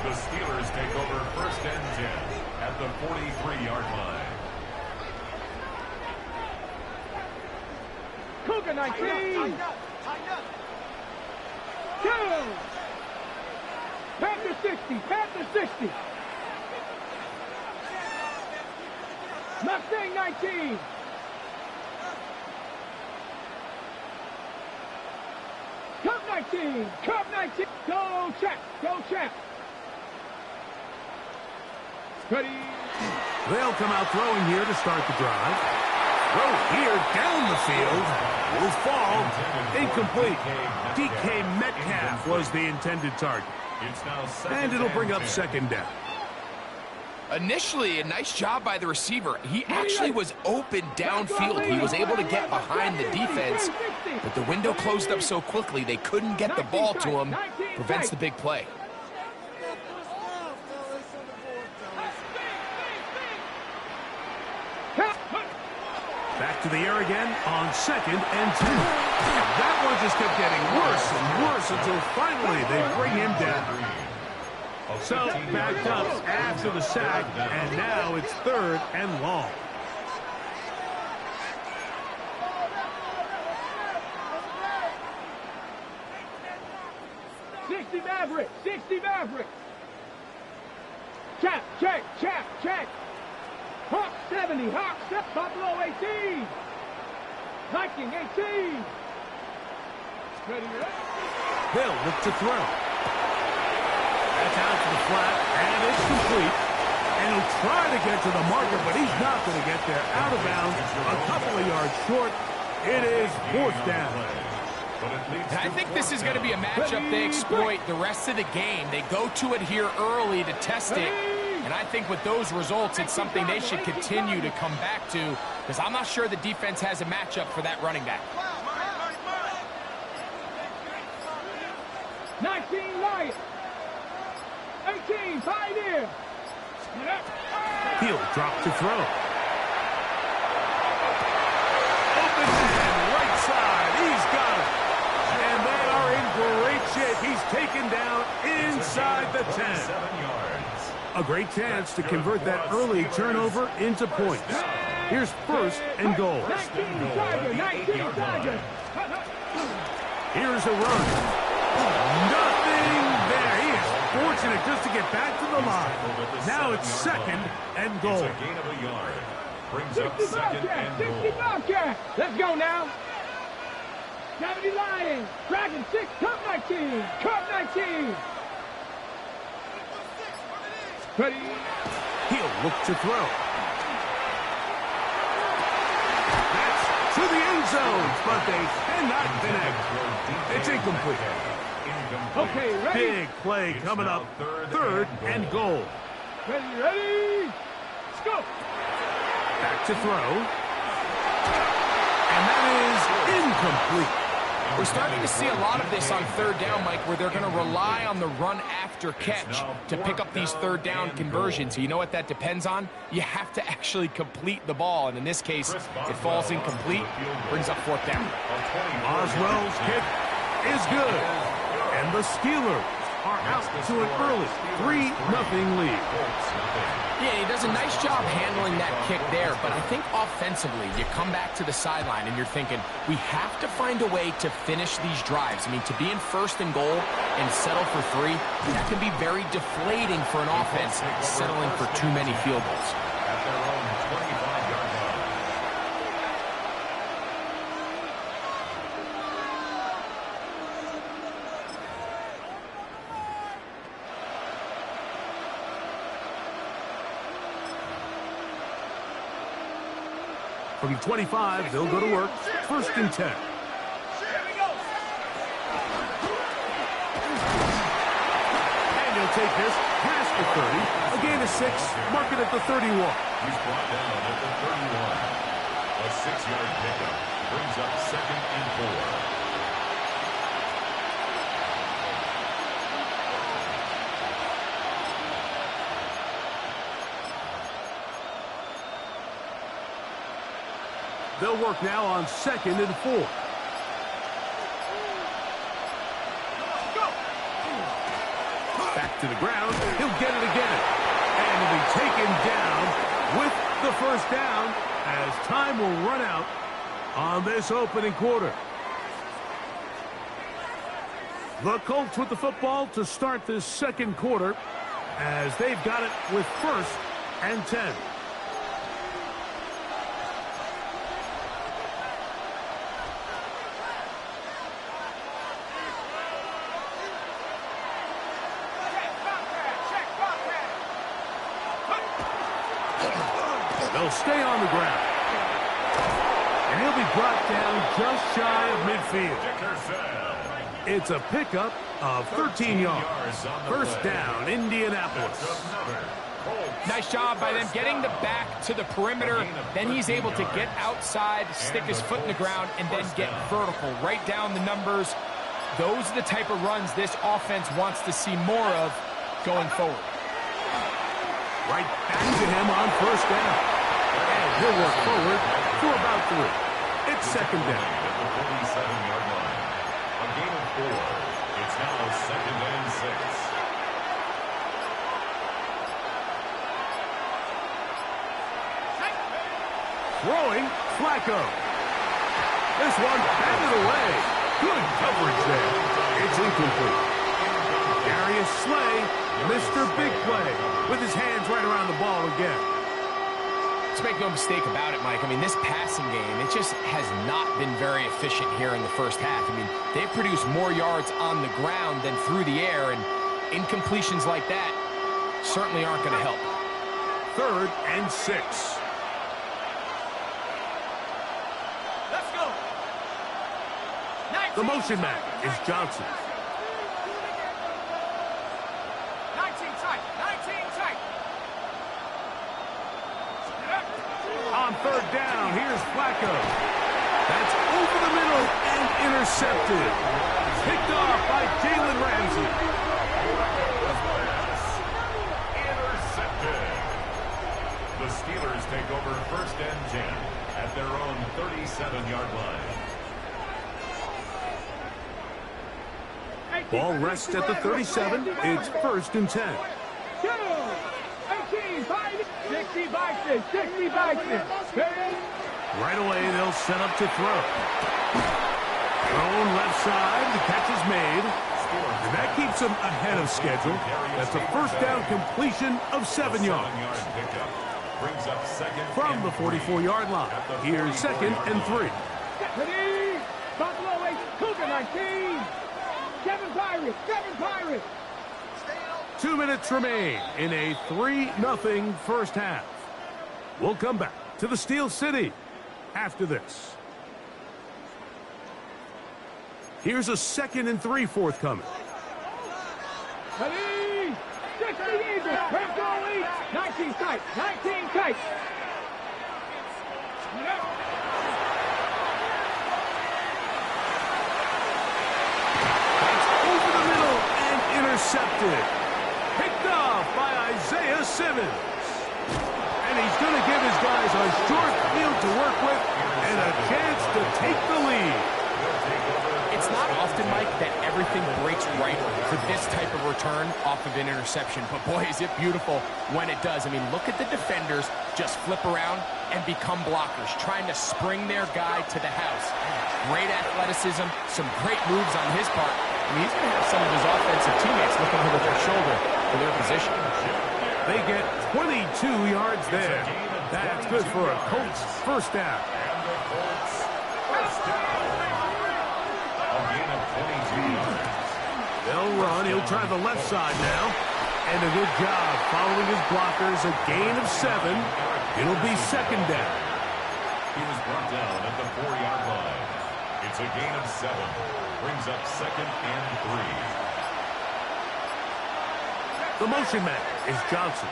The Steelers take over 1st and 10 at the 43-yard line. Cougar 19. 2. Panther 60. Panther 60. Mustang 19. Cub 19. Cub 19. Go check. Go check. Ready. They'll come out throwing here to start the drive. Throw here down the field. Will fall. Incomplete. DK Metcalf was the intended target. And it'll bring up 2nd down. Initially, a nice job by the receiver. He actually was open downfield. He was able to get behind the defense, but the window closed up so quickly they couldn't get the ball to him. Prevents the big play. Back to the air again on 2nd and 2. That one just kept getting worse and worse until finally they bring him down. So backed up after the sack, and now it's 3rd and long. 60 Maverick, 60 Maverick. Chap, check, chap, check. Hawk 70, Hawk, step, Buffalo 18. Viking 18. Ready, They'll look to throw. That's out to the flat, and it's complete. And he'll try to get to the marker, but he's not going to get there. Out of bounds, a couple of yards short. It is fourth down. And I think this is going to be a matchup they exploit the rest of the game. They go to it here early to test it. And I think with those results, it's something they should continue to come back to, because I'm not sure the defense has a matchup for that running back. 19 Lions. 18 Pioneer. He'll drop to throw. Open man, right side. He's got it. And they are in great shape. He's taken down inside the 10. A great chance to convert that early turnover into points. Here's first and goal. 19 Tiger, 19 Tiger. Here's a run. Nothing there. He is fortunate just to get back to the line. Now it's second and goal. It's a gain of a yard. Brings 60 up second and Bobcat, 60 goal. Bobcat. Let's go now. 70 Lions. Dragon 6, Cup 19. Cup 19. Ready. He'll look to throw. That's to the end zone, but they cannot connect. It's incomplete. Okay, ready. Big play coming up. Third and goal. Ready, ready. Let's go. Back to throw. And that is incomplete. We're starting to see a lot of this on third down, Mike, where they're going to rely on the run after catch to pick up these third down conversions. You know what that depends on? You have to actually complete the ball, and in this case, it falls incomplete, brings up fourth down. Oswell's kick is good. And the Steelers are out to an early 3-0 lead. Yeah, he does a nice job handling that kick there, but I think offensively, you come back to the sideline and you're thinking, we have to find a way to finish these drives. I mean, to be in first and goal and settle for 3, that can be very deflating for an offense settling for too many field goals. At their own 25-yard line. From 25, they'll go to work. First and 10. And he'll take this past the 30. A gain of 6. Mark it at the 31. He's brought down at the 31. A 6-yard pickup brings up second and 4. They'll work now on second and 4. Back to the ground. He'll get it again. And he'll be taken down with the first down as time will run out on this opening quarter. The Colts with the football to start this second quarter as they've got it with first and 10. They'll stay on the ground. And he'll be brought down just shy of midfield. It's a pickup of 13 yards. First down, Indianapolis. Nice job by them getting the back to the perimeter. Then he's able to get outside, stick his foot in the ground, and then get vertical. Right down the numbers. Those are the type of runs this offense wants to see more of going forward. Right back to him on first down. And he'll work forward for about 3. It's second down. At the 47-yard line. A gain of 4. It's now second and 6. Throwing, Flacco. This one batted away. Good coverage there. It's incomplete. will slay Mr. Big Play with his hands right around the ball again. Let's make no mistake about it, Mike. I mean, this passing game, it just has not been very efficient here in the first half. I mean, they've produced more yards on the ground than through the air, and incompletions like that certainly aren't going to help. 3rd and 6. Let's go. The motion man is Johnson. 19 tight. 19 tight. On 3rd down, here's Flacco. That's over the middle and intercepted. Picked off by Jalen Ramsey. Intercepted. The Steelers take over 1st and 10 at their own 37-yard line. Ball rests at the 37. It's 1st and 10. 2, 18, 5, 60 Bison, 60 Bison. Right away, they'll set up to throw. Thrown left side. The catch is made. And that keeps them ahead of schedule. That's a 1st down completion of 7 yards. Brings up 2nd From the 44-yard line. Here's 2nd and 3. Ready? Buffalo 8, Cougar 19. 7 Pirates, 7 Pirates. 2 minutes remain in a 3-0 first half. We'll come back to the Steel City after this. Here's a 2nd and 3 forthcoming. Ready? 60 Eagles, Buffalo 8, 19 tight, 19 tight. Over the middle and intercepted. Picked off by Isaiah Simmons. And he's going to give his guys a short field to work with and a chance to take the lead. It's not often, Mike, that everything breaks right for this type of return off of an interception. But, boy, is it beautiful when it does. I mean, look at the defenders just flip around and become blockers, trying to spring their guy to the house. Great athleticism, some great moves on his part. I mean, he's going to have some of his offensive teammates looking over their shoulder for their position. They get 22 yards there. That's good for a Colts first down. And the Colts first down. A gain of 22 yards. They'll run. He'll try the left side now. And a good job following his blockers. A gain of 7. It'll be 2nd down. He was brought down at the 4-yard line. It's a gain of 7. Brings up 2nd and 3. The motion man is Johnson.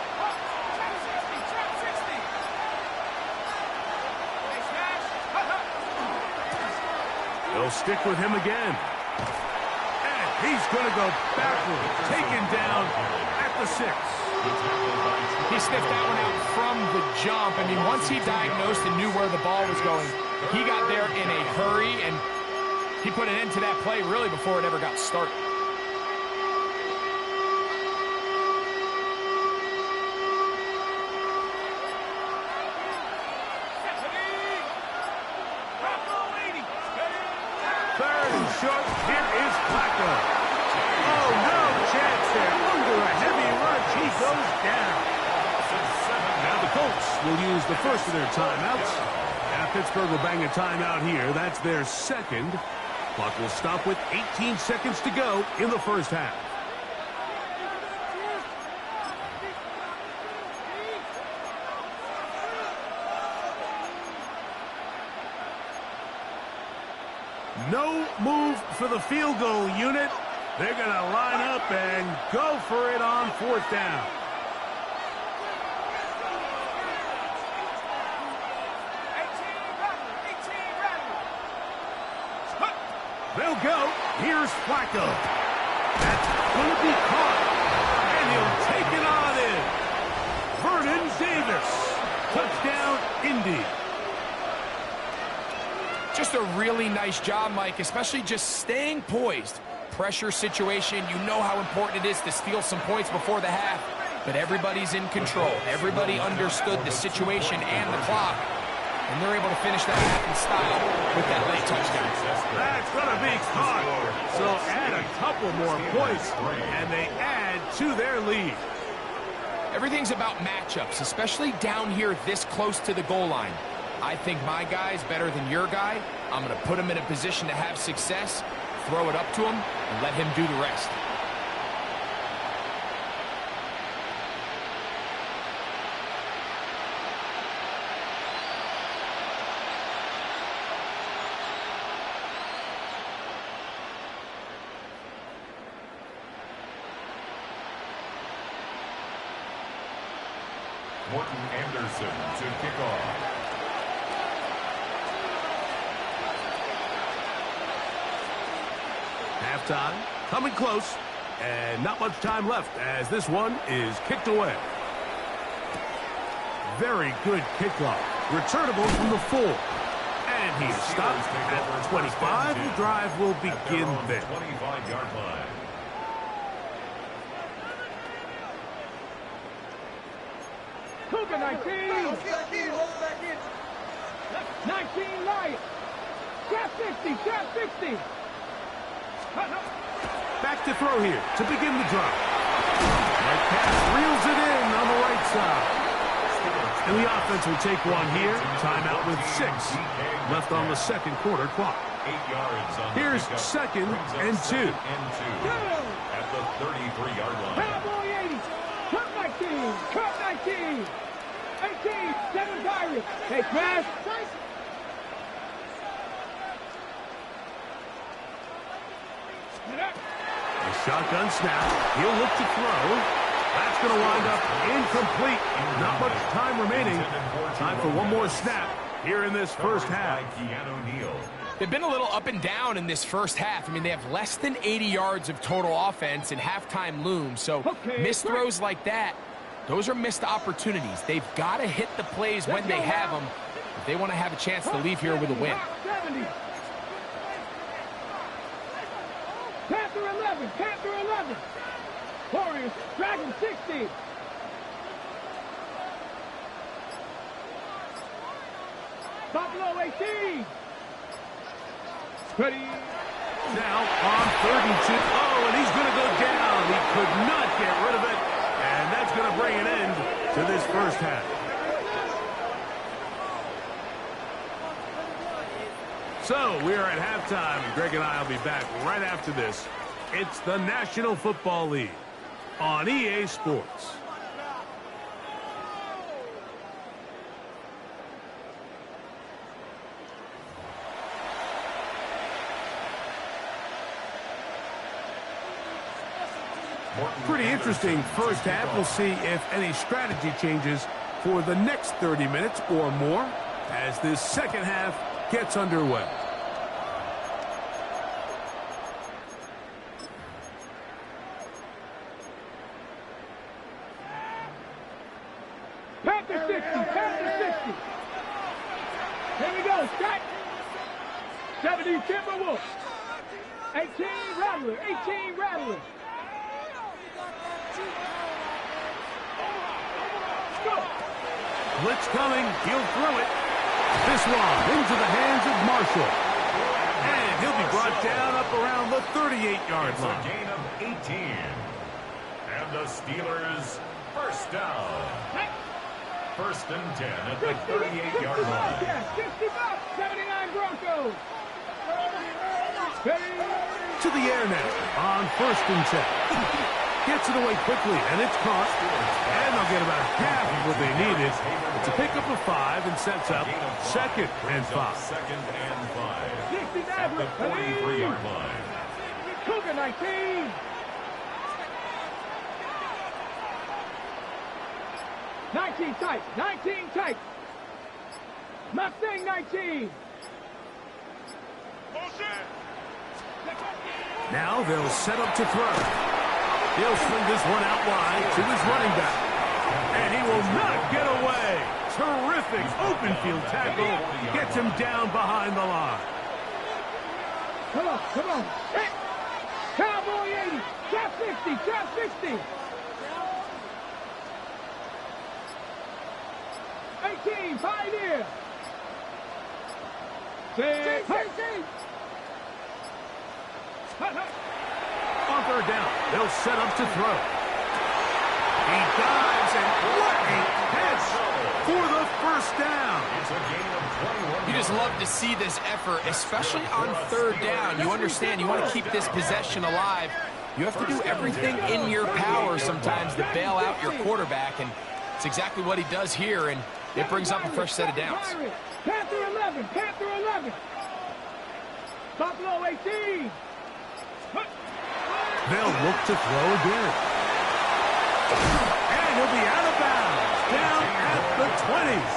They'll stick with him again. And he's going to go backward. Taken down at the 6. He sniffed that one out from the jump. I mean, once he diagnosed and knew where the ball was going, he got there in a hurry, and he put an end to that play really before it ever got started. Short. Here is Flacco. Oh, no chance there. Under a heavy rush, he goes down. Now the Colts will use the first of their timeouts. Now Pittsburgh will bang a timeout here. That's their 2nd. Clock will stop with 18 seconds to go in the first half. No move for the field goal unit. They're going to line up and go for it on 4th down. They'll go. Here's Flacco. That's going to be caught. And he'll take it on in. Vernon Davis. Touchdown, Indy. Just a really nice job, Mike, especially just staying poised. Pressure situation, you know how important it is to steal some points before the half. But everybody's in control. Everybody understood the situation and the clock. and they're able to finish that half in style with that late touchdown. That's going to be caught. So add a couple more points, and they add to their lead. Everything's about matchups, especially down here this close to the goal line. I think my guy's better than your guy. I'm going to put him in a position to have success, throw it up to him, and let him do the rest. Morton Anderson to kick off. Halftime, coming close, and not much time left as this one is kicked away. Very good kickoff. Returnable from the 4. And he is stopped at 25. The drive will begin there. 25-yard line. Cougar 19. 19 Lions. Trap 60, trap 60. Back to throw here to begin the drive. That pass reels it in on the right side. And the offense will take one here. Timeout with 6 left on the second quarter clock. 8 yards on Here's the second and 2. At the 33-yard line. Cowboy 80. Cut 19. Cut 19. 18. 7 Pirates. Hey, pass. A shotgun snap. He'll look to throw. That's going to wind up incomplete. Not much time remaining. Time for one more snap here in this first half. They've been a little up and down in this first half. I mean, they have less than 80 yards of total offense and halftime looms. So missed throws like that, those are missed opportunities. They've got to hit the plays when they have them if they want to have a chance to leave here with a win. 70. Panther 11. Panther 11. Warriors, Dragon 60. Buffalo 18. Ready. Now on 3rd and 2. Oh, and he's going to go down. He could not get rid of it. And that's going to bring an end to this first half. So we are at halftime. Greg and I will be back right after this. It's the National Football League on EA Sports. Pretty interesting first half. We'll see if any strategy changes for the next 30 minutes or more as this second half gets underway. Panther 60. Panther 60. Here we go. Stack. 70 Timberwolves. 18 Rattler. 18 Rattler. Blitz coming. He'll throw it. This one into the hands of Marshall. And he'll be brought down up around the 38-yard line. It's a gain of 18. And the Steelers first down. First and 10 at the 38-yard line. 65, 79 Broncos. To the air now on 1st and 10. Gets it away quickly, and it's caught. And they'll get about half of what they needed. It's a pickup of 5 and sets up 2nd and 5. 2nd and 5. 60 At the 43-yard line. Cougar 19. 19 tight. 19 tight. Mustang 19. Now they'll set up to throw. He'll swing this one out wide to his running back. And he will not get away. Terrific open field tackle. Gets him down behind the line. Come on, come on. Hey. Cowboy 80. Trap 60. Trap 60. 18. Pioneer. On third down, they'll set up to throw. He dives, and what a catch for the first down. It's a gain of 21. You just love to see this effort, especially on third down. You understand, you want to keep this possession alive. You have to do everything in your power sometimes to bail out your quarterback, and it's exactly what he does here, and it brings up a fresh set of downs. Panther 11, Panther 11. Buffalo 18. They'll look to throw again. And he'll be out of bounds, down at the 20s.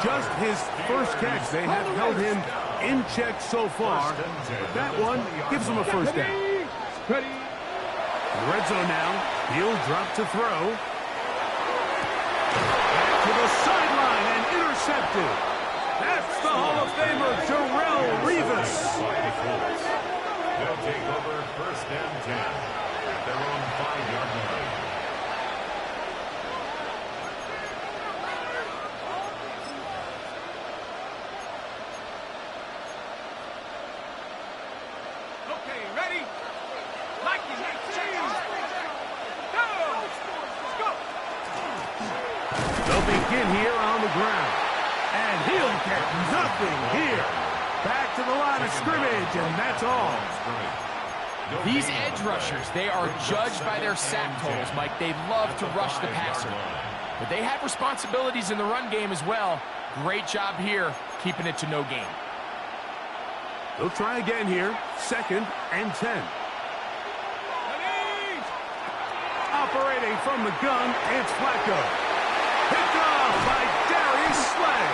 Just his first catch. They have held him in check so far. But that one gives him a first down. Ready. Red zone now. He'll drop to throw. Back to the sideline and intercepted. That's the Hall of Famer, Darrelle Revis. They'll take over first and 10 at their own 5-yard line. Okay, ready? Like it, go! They'll begin here on the ground. And he'll get nothing here. Back to the line of scrimmage, and that's all. These edge rushers, they are judged by their sack totals, Mike. They love to rush the passer. But they have responsibilities in the run game as well. Great job here, keeping it to no gain. They'll try again here. 2nd and 10. Operating from the gun, it's Flacco. Picked off by Darius Slay.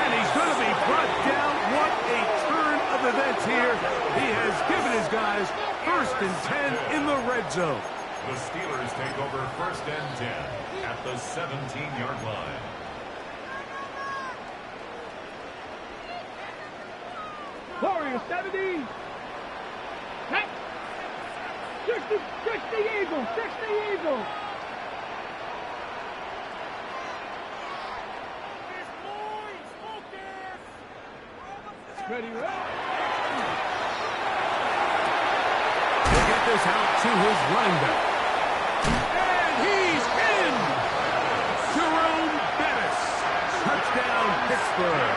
And he's going to be brought down. What a turn of events here. He has given his guys 1st and 10 in the red zone. The Steelers take over 1st and 10 at the 17-yard line. Warriors 70. 60 Eagles, 60 Eagles. Ready, ready. He'll get this out to his running back. And he's in! Jerome Bettis. Touchdown, Pittsburgh.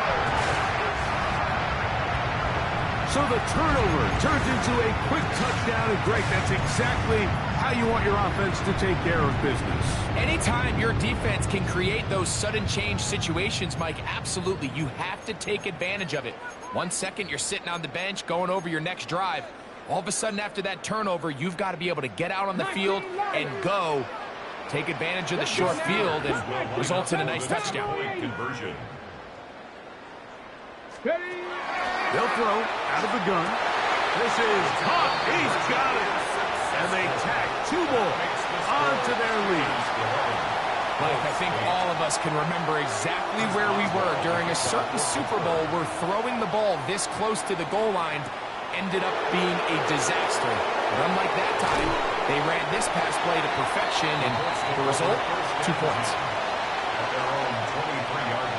So the turnover turns into a quick touchdown, and Greg, that's exactly how you want your offense to take care of business. Anytime your defense can create those sudden change situations, Mike, absolutely, you have to take advantage of it. 1 second, you're sitting on the bench, going over your next drive. All of a sudden, after that turnover, you've got to be able to get out on the field and go. Take advantage of the short field and results in a nice touchdown. Conversion. They'll throw out of the gun. This is caught. He's got it. And they tack 2 more onto their lead. Mike, I think all of us can remember exactly where we were during a certain Super Bowl where throwing the ball this close to the goal line ended up being a disaster. But unlike that time, they ran this pass play to perfection, and the result, 2 points. At their own 23-yard line.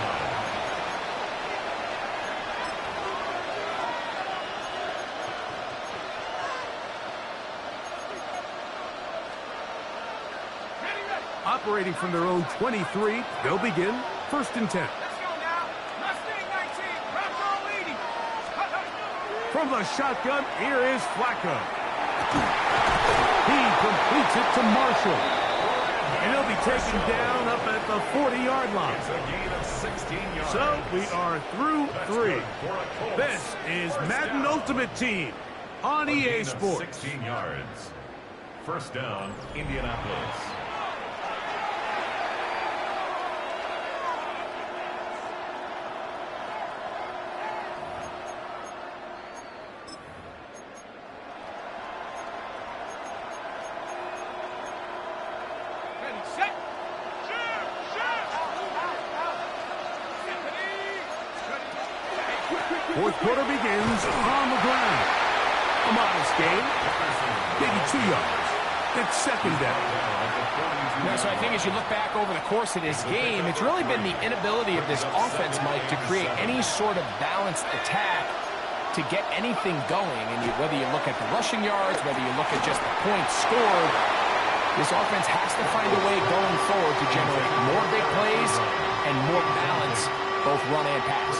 Operating from their own 23, they'll begin 1st and 10. Let's go now. Mustang 19, Rock 80. From the shotgun, here is Flacco. He completes it to Marshall. And he'll be taken down up at the 40-yard line. It's a gain of 16 yards. So we are through That's 3. good for a Colts. This is First Madden down. Ultimate Team on A EA gain of Sports. 16 yards. First down, Indianapolis. Ready, set. Fourth quarter begins on the ground. A modest game, maybe 2 yards. It's second down. So I think as you look back over the course of this game, it's really been the inability of this offense, Mike, to create any sort of balanced attack to get anything going. And whether you look at the rushing yards, whether you look at just the points scored, this offense has to find a way going forward to generate more big plays and more balance, both run and pass.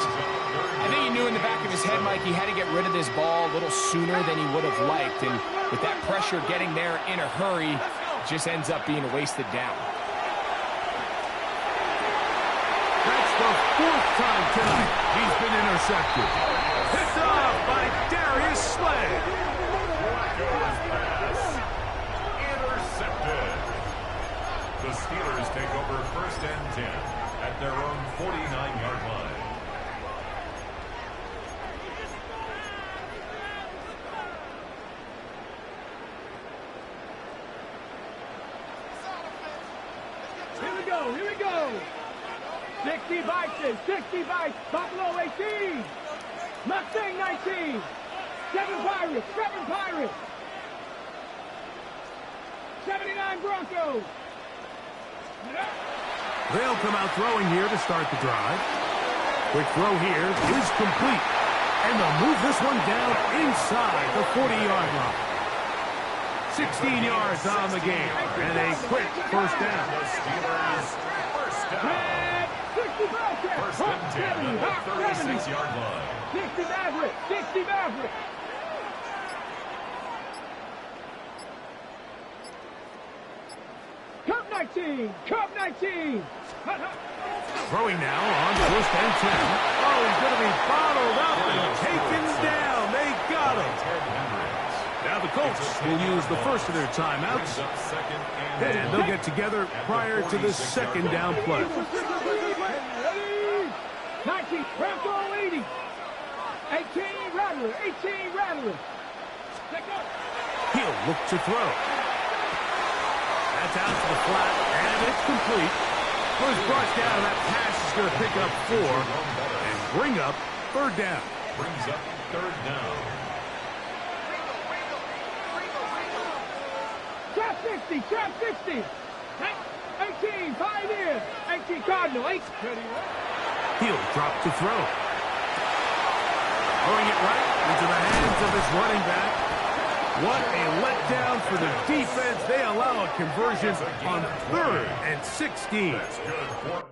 I think he knew in the back of his head, Mike, he had to get rid of this ball a little sooner than he would have liked. And with that pressure getting there in a hurry, it just ends up being a wasted down. That's the fourth time tonight he's been intercepted. Picked off by Darius Slay. Flacco's pass intercepted. The Steelers take over 1st and 10 at their own 49-yard line. Here we go. 60 Vikings, 60 Vikings, Buffalo 18, Mustang 19, 7 Pirates, 79 Broncos. They'll come out throwing here to start the drive. Quick throw here is complete. And they'll move this one down inside the 40-yard line. 16 yards on the game, and a quick first down. The Steelers first down. 1st and 10 at the 36-yard line. 60 Maverick. Cup 19. Throwing now on 1st and 10. Oh, he's going to be bottled up and taken down. They got him. Now the Colts will use the first of their timeouts, and they'll get together prior to the second down play. 19, Bronco 80. 18, Rattler. He'll look to throw. That's out to the flat, and it's complete. Was brought down. That pass is going to pick up 4 and bring up 3rd down. Brings up 3rd down. Trap 60. 18, Pioneer. 18, Cardinal. 8. He'll drop to throw. Throwing it right into the hands of his running back. What a letdown for the defense. They allow a conversion on 3rd and 16. That's good.